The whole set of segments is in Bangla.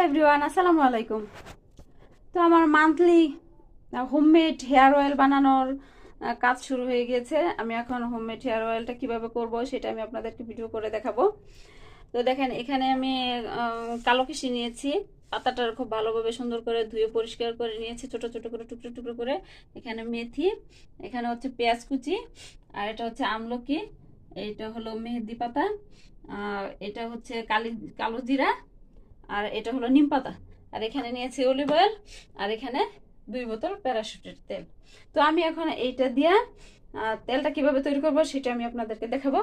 এভরিওয়ান, আসসালামু আলাইকুম। তো আমার মান্থলি হোমমেড হেয়ার অয়েল বানানোর কাজ শুরু হয়ে গিয়েছে। আমি এখন হোমমেড হেয়ার অয়েলটা কিভাবে করব সেটা আমি আপনাদেরকে ভিডিও করে দেখাবো। তো দেখেন, এখানে আমি কালো কিশি নিয়েছি। পাতাটা খুব ভালোভাবে সুন্দর করে ধুয়ে পরিষ্কার করে নিয়েছি, ছোট ছোট করে টুকরো টুকরো করে। এখানে মেথি, এখানে হচ্ছে পেঁয়াজ কুচি, আর এটা হচ্ছে আমলকি, এইটা হলো মেহেদি পাতা, এটা হচ্ছে কালো জিরা, আর এটা হলো নিম পাতা। আর এখানে নিয়েছি অলিভ অয়েল, আর এখানে 2 বোতল প্যারাশুটের তেল। তো আমি এখন এইটা দিয়ে তেলটা কিভাবে তৈরি করব সেটা আমি আপনাদেরকে দেখাবো।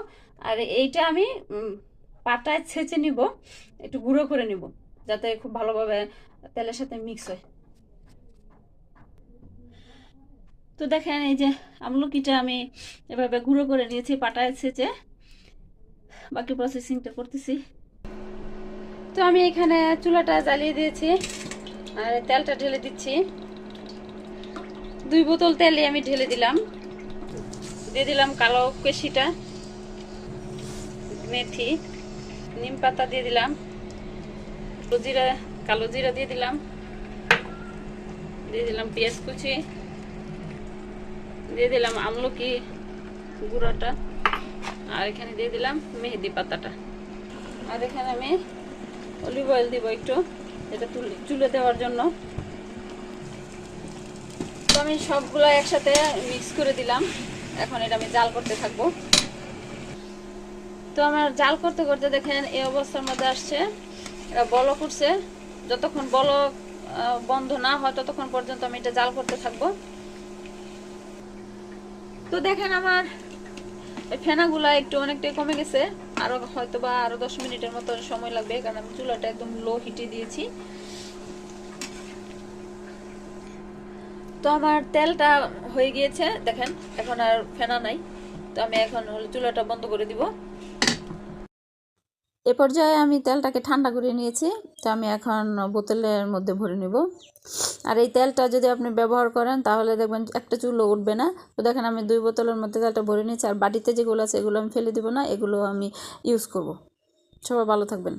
আর এইটা আমি পাটায় ছেঁচে নিব, একটু গুঁড়ো করে নিব, যাতে খুব ভালোভাবে তেলের সাথে মিক্স হয়। তো দেখেন, এই যে আমলকিটা আমি এভাবে গুঁড়ো করে নিয়েছি পাটায় ছেঁচে। বাকি প্রসেসিংটা করতেছি। তো আমি এখানে চুলাটা জ্বালিয়ে দিয়েছি আর তেলটা ঢেলে দিচ্ছি। 2 বোতল তেলই আমি ঢেলে দিলাম। দিয়ে দিলাম কালো কেশিটা, মেথি, নিম পাতা দিয়ে দিলাম, কালো জিরা দিয়ে দিলাম, দিয়ে দিলাম পেঁয়াজ কুচি, দিয়ে দিলাম আমলকি গুঁড়োটা, আর এখানে দিয়ে দিলাম মেহেদি পাতাটা। আর এখানে আমি অলিভ অয়েল দিব একটু, এটা চুলে দেওয়ার জন্য। তো আমি সবগুলো একসাথে মিক্স করে দিলাম। এখন এটা আমি জাল করতে থাকবো। তো আমার জাল করতে করতে দেখেন এই অবস্থার মধ্যে আসছে, এটা বলক উঠছে। যতক্ষণ বলক বন্ধ না হয় ততক্ষণ পর্যন্ত আমি এটা জাল করতে থাকবো। তো দেখেন, আমার এই ফেনাগুলা একটু অনেকটাই কমে গেছে। আরো হয়তো বা আরো 10 মিনিটের মতো সময় লাগবে, কারণ আমি চুলাটা একদম লো হিটে দিয়েছি। তো আমার তেলটা হয়ে গিয়েছে দেখেন, এখন আর ফেনা নাই। তো আমি এখন চুলাটা বন্ধ করে দিব। এ পর্যায়ে আমি তেলটাকে ঠান্ডা করে নিয়েছি। তো আমি এখন বোতলের মধ্যে ভরে নিব। আর এই তেলটা যদি আপনি ব্যবহার করেন তাহলে দেখবেন একটা চুলও উঠবে না। তো দেখেন, আমি 2 বোতলের মধ্যে তেলটা ভরে নিয়েছি। আর বাটিতে যেগুলো আছে এগুলো আমি ফেলে দিব না, এগুলো আমি ইউজ করব। সবাই ভালো থাকবেন।